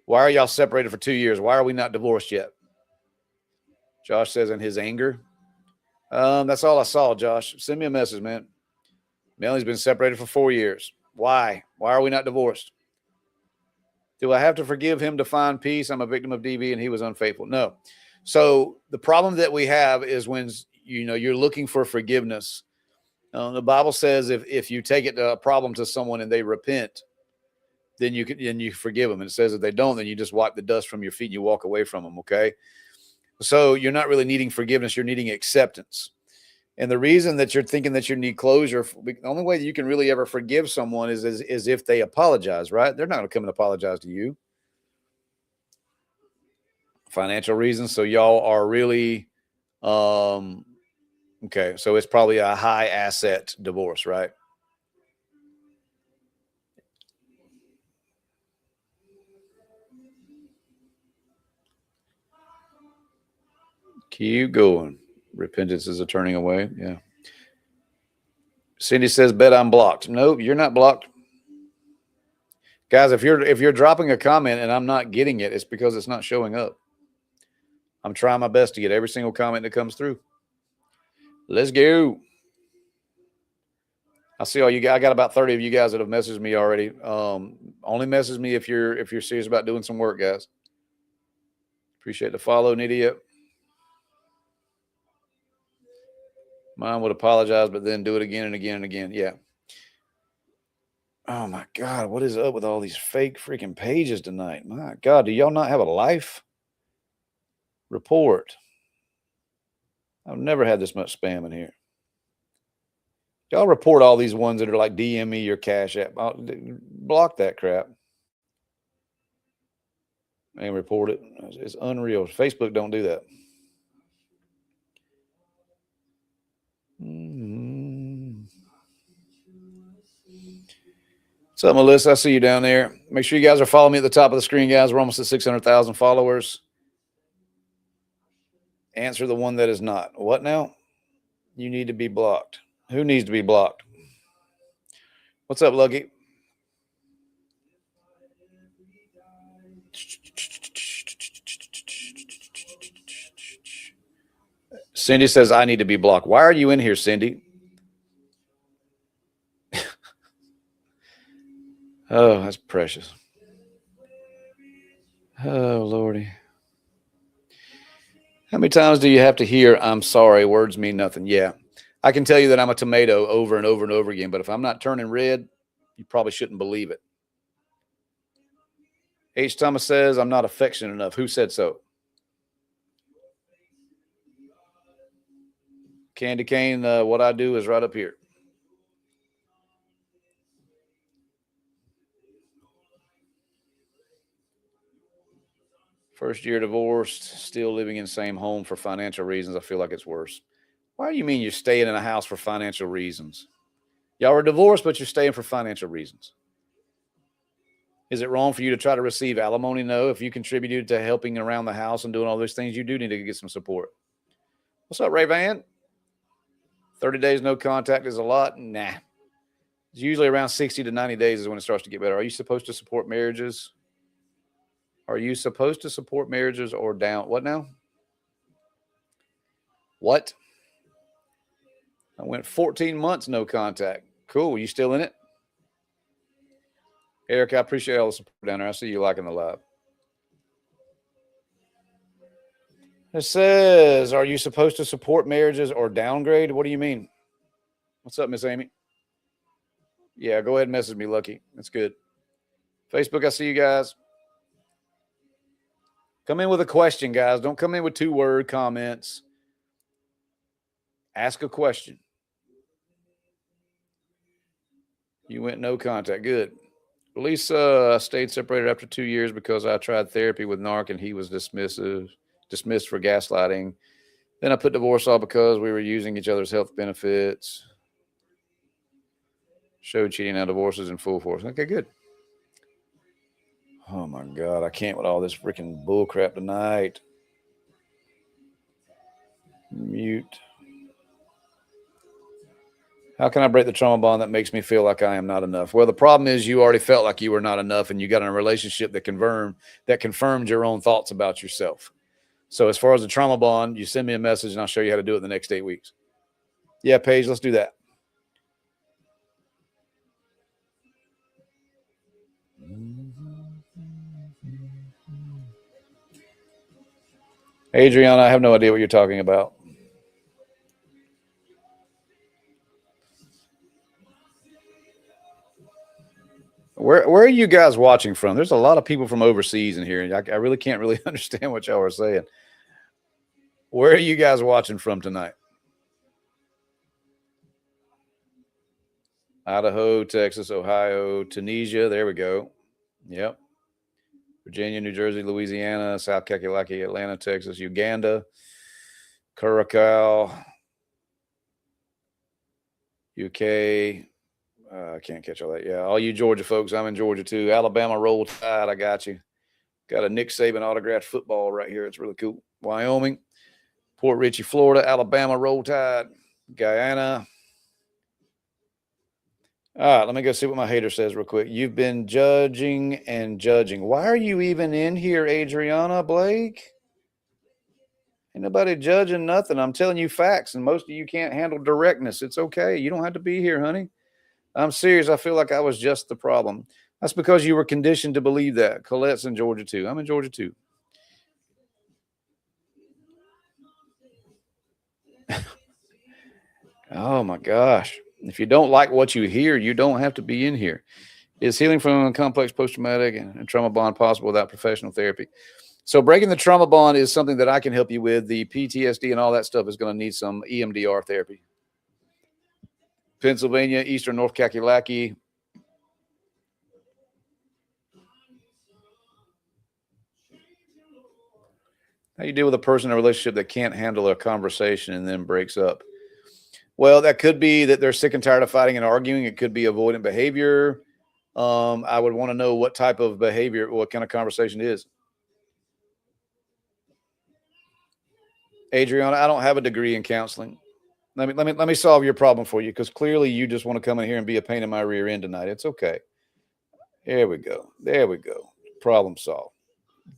Why are y'all separated for 2 years? Why are we not divorced yet? Josh says in his anger. That's all I saw, Josh. Send me a message, man. Melanie's been separated for 4 years. Why? Why are we not divorced? Do I have to forgive him to find peace? I'm a victim of DV and he was unfaithful. No. So the problem that we have is when you're looking for forgiveness. The Bible says if you take it a problem to someone and they repent, then you forgive them. And it says if they don't, then you just wipe the dust from your feet and you walk away from them. Okay. So you're not really needing forgiveness. You're needing acceptance. And the reason that you're thinking that you need closure, the only way that you can really ever forgive someone is if they apologize, right? They're not going to come and apologize to you. Financial reasons. So y'all are really, okay. So it's probably a high asset divorce, right? Keep going. Repentance is a turning away. Yeah. Cindy says, bet I'm blocked. Nope, you're not blocked. Guys, if you're dropping a comment and I'm not getting it, it's because it's not showing up. I'm trying my best to get every single comment that comes through. Let's go. I see all you guys. I got about 30 of you guys that have messaged me already. Only message me if you're serious about doing some work, guys. Appreciate the follow, Nydia. Mine would apologize, but then do it again and again and again. Yeah. Oh my God, what is up with all these fake freaking pages tonight? My God, do y'all not have a life? Report. I've never had this much spam in here. Y'all report all these ones that are like DM me your Cash App. Block that crap. And report it. It's unreal. Facebook don't do that. What's up, Melissa? I see you down there. Make sure you guys are following me at the top of the screen, guys. We're almost at 600,000 followers. Answer the one that is not. What now? You need to be blocked. Who needs to be blocked? What's up, Lucky? Cindy says, I need to be blocked. Why are you in here, Cindy? Oh, that's precious. Oh, Lordy. How many times do you have to hear, I'm sorry, words mean nothing? Yeah. I can tell you that I'm a tomato over and over and over again, but if I'm not turning red, you probably shouldn't believe it. H. Thomas says, I'm not affectionate enough. Who said so? Candy cane, what I do is right up here. First year divorced, still living in the same home for financial reasons. I feel like it's worse. Why do you mean you're staying in a house for financial reasons? Y'all are divorced, but you're staying for financial reasons. Is it wrong for you to try to receive alimony? No. If you contributed to helping around the house and doing all those things, you do need to get some support. What's up, Ray Van? 30 days no contact is a lot? Nah. It's usually around 60 to 90 days is when it starts to get better. Are you supposed to support marriages? Are you supposed to support marriages or down? What now? What? I went 14 months no contact. Cool. You still in it? Eric, I appreciate all the support down there. I see you liking the live. It says, are you supposed to support marriages or downgrade? What do you mean? What's up, Miss Amy? Yeah, go ahead and message me, Lucky. That's good. Facebook, I see you guys. Come in with a question, guys. Don't come in with 2-word comments. Ask a question. You went no contact. Good. Release stayed separated after 2 years because I tried therapy with narc and he was dismissed for gaslighting. Then I put divorce off because we were using each other's health benefits. Showed cheating, now divorces in full force. Okay, good. Oh my God, I can't with all this freaking bullcrap tonight. Mute. How can I break the trauma bond that makes me feel like I am not enough? Well, the problem is you already felt like you were not enough and you got in a relationship that confirmed your own thoughts about yourself. So as far as the trauma bond, you send me a message and I'll show you how to do it in the next 8 weeks. Yeah, Paige, let's do that. Adriana, I have no idea what you're talking about. Where are you guys watching from? There's a lot of people from overseas in here. I really can't really understand what y'all are saying. Where are you guys watching from tonight? Idaho, Texas, Ohio, Tunisia. There we go. Yep. Virginia, New Jersey, Louisiana, South Kakalaki, Atlanta, Texas, Uganda, Curacao, UK. I can't catch all that. Yeah, all you Georgia folks, I'm in Georgia too. Alabama, Roll Tide, I got you. Got a Nick Saban autographed football right here. It's really cool. Wyoming, Port Richey, Florida, Alabama, Roll Tide, Guyana. All right, let me go see what my hater says real quick. You've been judging and judging. Why are you even in here, Adriana Blake? Ain't nobody judging nothing. I'm telling you facts, and most of you can't handle directness. It's okay. You don't have to be here, honey. I'm serious. I feel like I was just the problem. That's because you were conditioned to believe that. Colette's in Georgia too. I'm in Georgia too. Oh my gosh. If you don't like what you hear, you don't have to be in here. Is healing from a complex post-traumatic and trauma bond possible without professional therapy? So breaking the trauma bond is something that I can help you with. The PTSD and all that stuff is going to need some EMDR therapy. Pennsylvania, Eastern North Kakalaki. How you deal with a person in a relationship that can't handle a conversation and then breaks up? Well, that could be that they're sick and tired of fighting and arguing. It could be avoidant behavior. I would want to know what type of behavior, what kind of conversation it is. Adriana, I don't have a degree in counseling. Let me solve your problem for you, because clearly you just want to come in here and be a pain in my rear end tonight. It's okay. There we go. There we go. Problem solved.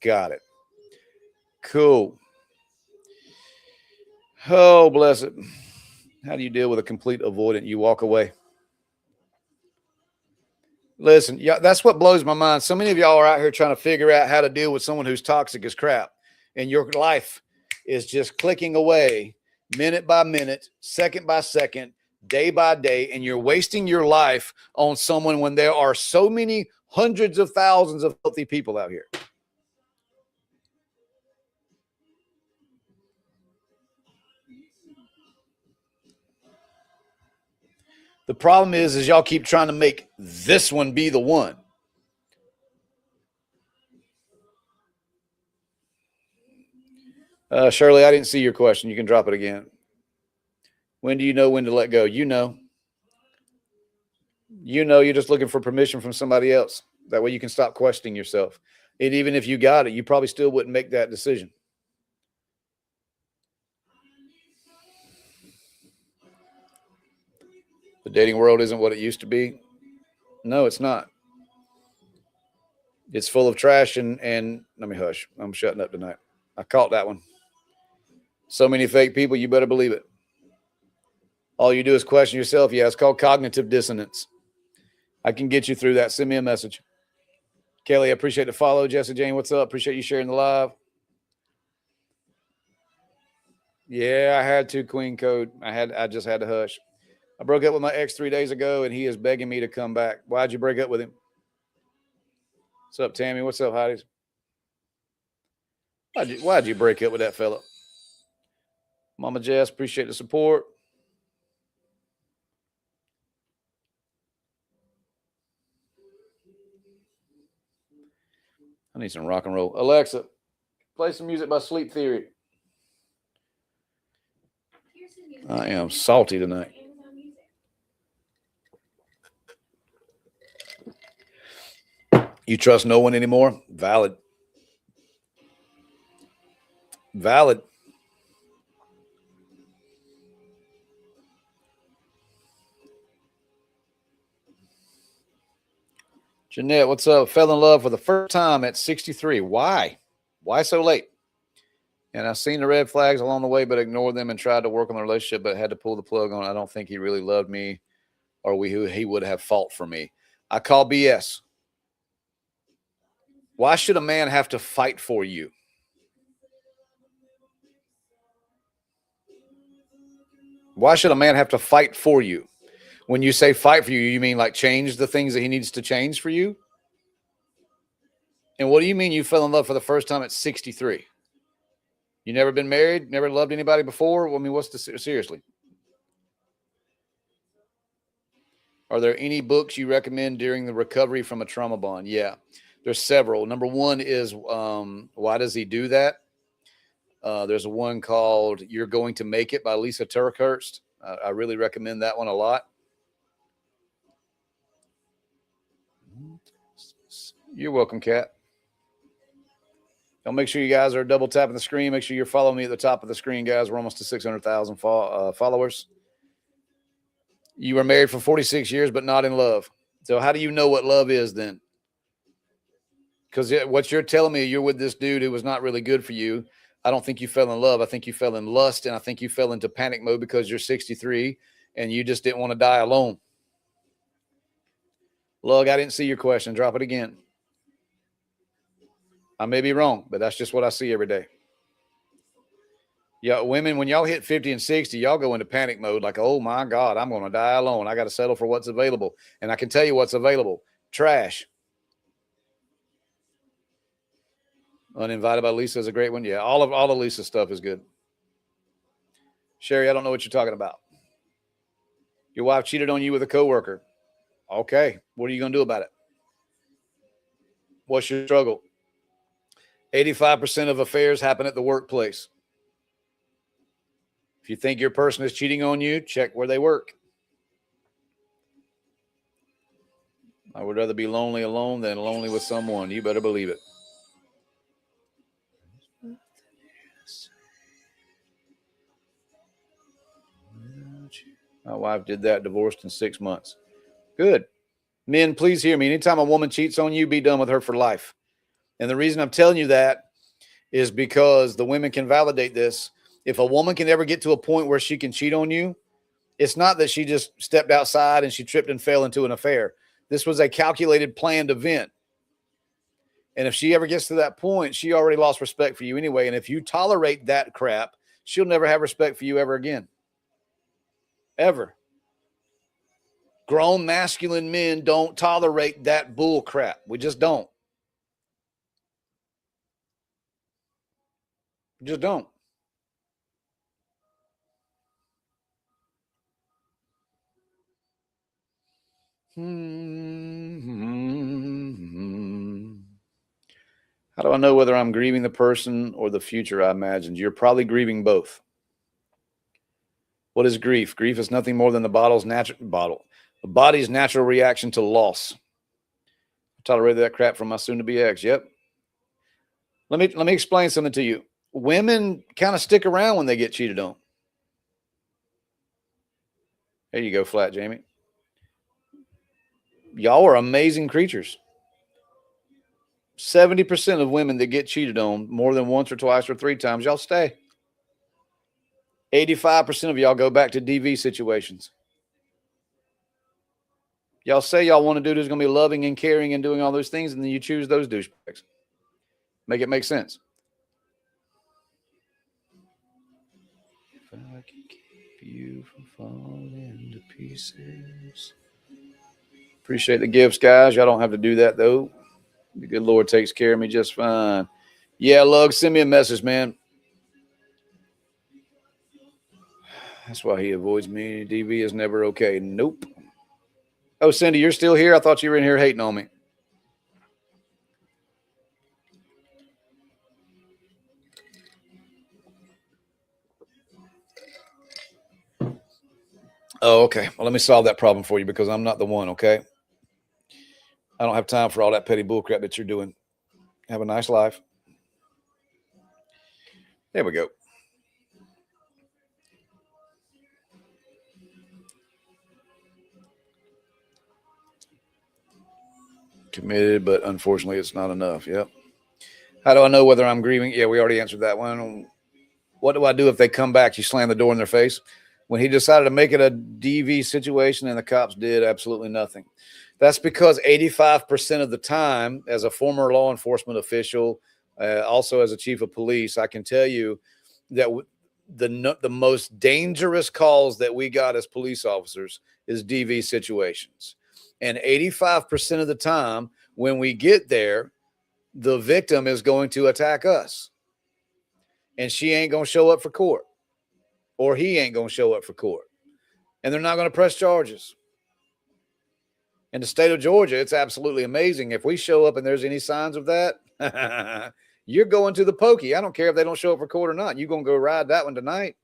Got it. Cool. Oh, bless it. How do you deal with a complete avoidant? You walk away. Listen, yeah, that's what blows my mind. So many of y'all are out here trying to figure out how to deal with someone who's toxic as crap, and your life is just clicking away minute by minute, second by second, day by day, and you're wasting your life on someone when there are so many hundreds of thousands of healthy people out here. The problem is y'all keep trying to make this one be the one. Shirley, I didn't see your question. You can drop it again. When do you know when to let go? You know, you're just looking for permission from somebody else. That way you can stop questioning yourself. And even if you got it, you probably still wouldn't make that decision. The dating world isn't what it used to be. No, it's not. It's full of trash and let me hush. I'm shutting up tonight. I caught that one. So many fake people, you better believe it. All you do is question yourself. Yeah, it's called cognitive dissonance. I can get you through that. Send me a message. Kelly, I appreciate the follow. Jesse Jane, what's up? Appreciate you sharing the live. Yeah, I had to, Queen Code. I just had to hush. I broke up with my ex 3 days ago, and he is begging me to come back. Why'd you break up with him? What's up, Tammy? What's up, Heidi's? Why'd you break up with that fella? Mama Jess, appreciate the support. I need some rock and roll. Alexa, play some music by Sleep Theory. I am salty tonight. You trust no one anymore? Valid. Valid. Jeanette, what's up? Fell in love for the first time at 63. Why? Why so late? And I've seen the red flags along the way, but ignored them and tried to work on the relationship, but had to pull the plug on. I don't think he really loved me, or he would have fought for me. I call BS. Why should a man have to fight for you? Why should a man have to fight for you? When you say fight for you, you mean like change the things that he needs to change for you? And what do you mean you fell in love for the first time at 63? You never been married? Never loved anybody before? I mean, what's the seriously? Are there any books you recommend during the recovery from a trauma bond? Yeah, there's several. Number one is Why Does He Do That? There's one called You're Going to Make It by Lisa Turkhurst. I really recommend that one a lot. You're welcome, Kat. I'll make sure you guys are double tapping the screen. Make sure you're following me at the top of the screen, guys. We're almost to 600,000 followers. You were married for 46 years, but not in love. So how do you know what love is then? Because what you're telling me, you're with this dude who was not really good for you. I don't think you fell in love. I think you fell in lust, and I think you fell into panic mode because you're 63 and you just didn't want to die alone. Lug, I didn't see your question. Drop it again. I may be wrong, but that's just what I see every day. Yeah, women, when y'all hit 50 and 60, y'all go into panic mode like, oh my God, I'm going to die alone. I got to settle for what's available. And I can tell you what's available. Trash. Uninvited by Lisa is a great one. Yeah, all of Lisa's stuff is good. Sherry, I don't know what you're talking about. Your wife cheated on you with a coworker. Okay, what are you going to do about it? What's your struggle? 85% of affairs happen at the workplace. If you think your person is cheating on you, check where they work. I would rather be lonely alone than lonely with someone. You better believe it. My wife did that, divorced in 6 months. Good. Men, please hear me. Anytime a woman cheats on you, be done with her for life. And the reason I'm telling you that is because the women can validate this. If a woman can ever get to a point where she can cheat on you, it's not that she just stepped outside and she tripped and fell into an affair. This was a calculated, planned event. And if she ever gets to that point, she already lost respect for you anyway. And if you tolerate that crap, she'll never have respect for you ever again. Ever. Grown masculine men don't tolerate that bull crap. We just don't. We just don't. How do I know whether I'm grieving the person or the future I imagined? You're probably grieving both. What is grief? Grief is nothing more than the body's natural reaction to loss. I tolerated that crap from my soon-to-be ex. Yep. Let me explain something to you. Women kind of stick around when they get cheated on. There you go, Flat Jamie. Y'all are amazing creatures. 70% of women that get cheated on more than once or twice or 3 times, y'all stay. 85% of y'all go back to DV situations. Y'all say y'all want a dude who's going to be loving and caring and doing all those things, and then you choose those douchebags. Make it make sense. If I can keep you from falling to pieces. Appreciate the gifts, guys. Y'all don't have to do that, though. The good Lord takes care of me just fine. Yeah, Lug, send me a message, man. That's why he avoids me. DV is never okay. Nope. Oh, Cindy, you're still here? I thought you were in here hating on me. Oh, okay. Well, let me solve that problem for you because I'm not the one, okay? I don't have time for all that petty bullcrap that you're doing. Have a nice life. There we go. Committed, but unfortunately, it's not enough. Yep. How do I know whether I'm grieving? Yeah, we already answered that one. What do I do if they come back? You slam the door in their face. When he decided to make it a DV situation and the cops did absolutely nothing. That's because 85% of the time, as a former law enforcement official, also as a chief of police, I can tell you that the most dangerous calls that we got as police officers is DV situations. And 85% of the time, when we get there, the victim is going to attack us. And she ain't going to show up for court. Or he ain't going to show up for court. And they're not going to press charges. In the state of Georgia, it's absolutely amazing. If we show up and there's any signs of that, you're going to the pokey. I don't care if they don't show up for court or not. You're going to go ride that one tonight.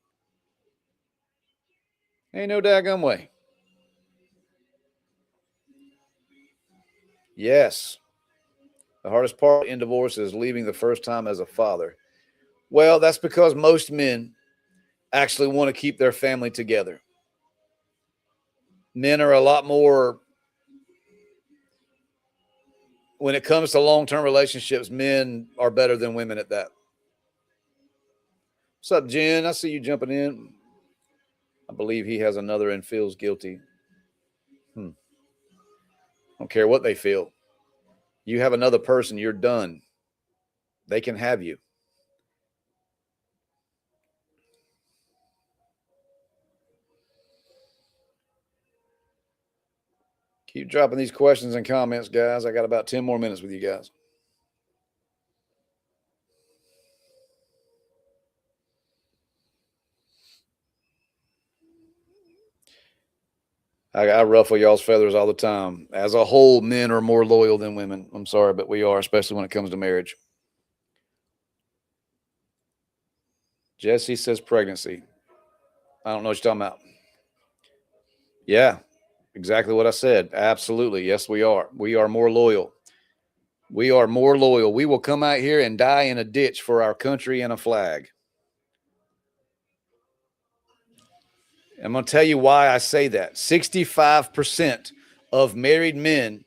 Ain't no daggum way. Yes. The hardest part in divorce is leaving the first time as a father. Well, that's because most men actually want to keep their family together. Men are a lot more, when it comes to long-term relationships, men are better than women at that. What's up, Jen? I see you jumping in. I believe he has another and feels guilty. Don't care what they feel. You have another person, you're done. They can have you. Keep dropping these questions and comments, guys. I got about 10 more minutes with you guys. I ruffle y'all's feathers all the time. As a whole, men are more loyal than women. I'm sorry, but we are, especially when it comes to marriage. Jesse says pregnancy. I don't know what you're talking about. Yeah, exactly what I said. Absolutely. Yes, we are. We are more loyal. We are more loyal. We will come out here and die in a ditch for our country and a flag. I'm going to tell you why I say that. 65% of married men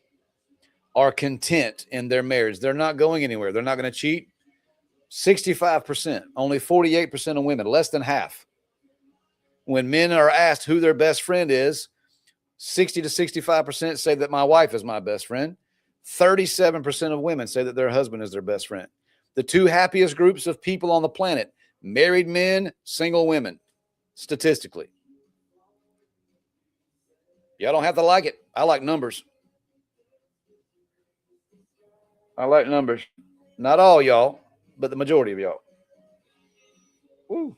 are content in their marriage. They're not going anywhere. They're not going to cheat. 65%. Only 48% of women, less than half. When men are asked who their best friend is, 60 to 65% say that my wife is my best friend. 37% of women say that their husband is their best friend. The two happiest groups of people on the planet, married men, single women, statistically. Y'all don't have to like it. I like numbers. I like numbers. Not all y'all, but the majority of y'all. Woo.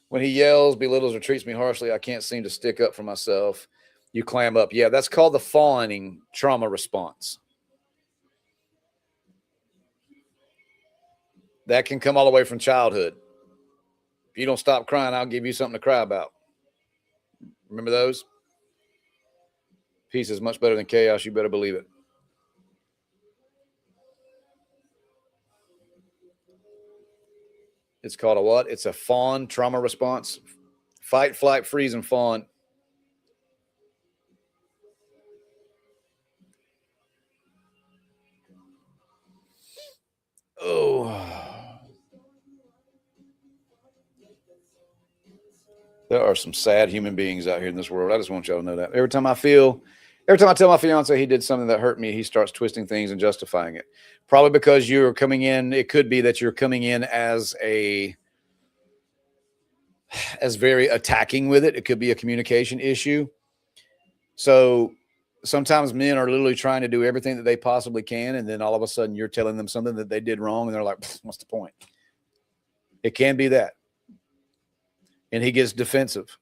When he yells, belittles, or treats me harshly, I can't seem to stick up for myself. You clam up. Yeah, that's called the fawning trauma response. That can come all the way from childhood. If you don't stop crying, I'll give you something to cry about. Remember those? Peace is much better than chaos. You better believe it. It's called a what? It's a fawn trauma response. Fight, flight, freeze, and fawn. Oh. There are some sad human beings out here in this world. I just want y'all to know that. Every time I tell my fiance he did something that hurt me, he starts twisting things and justifying it. Probably because you're coming in, it could be that you're coming in as a as very attacking with it. It could be a communication issue. So sometimes men are literally trying to do everything that they possibly can, and then all of a sudden you're telling them something that they did wrong, and they're like, what's the point? It can be that. And he gets defensive.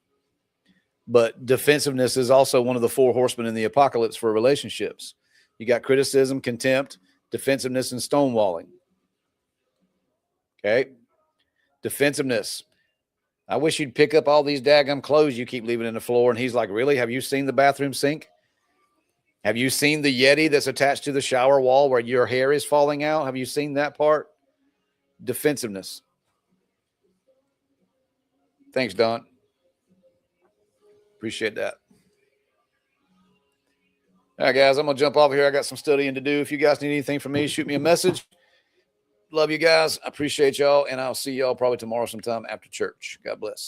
But defensiveness is also one of the 4 horsemen in the apocalypse for relationships. You got criticism, contempt, defensiveness, and stonewalling. Okay? Defensiveness. I wish you'd pick up all these daggum clothes you keep leaving in the floor. And he's like, really? Have you seen the bathroom sink? Have you seen the Yeti that's attached to the shower wall where your hair is falling out? Have you seen that part? Defensiveness. Thanks, Don. Appreciate that. All right, guys, I'm going to jump off here. I got some studying to do. If you guys need anything from me, shoot me a message. Love you guys. I appreciate y'all, and I'll see y'all probably tomorrow sometime after church. God bless.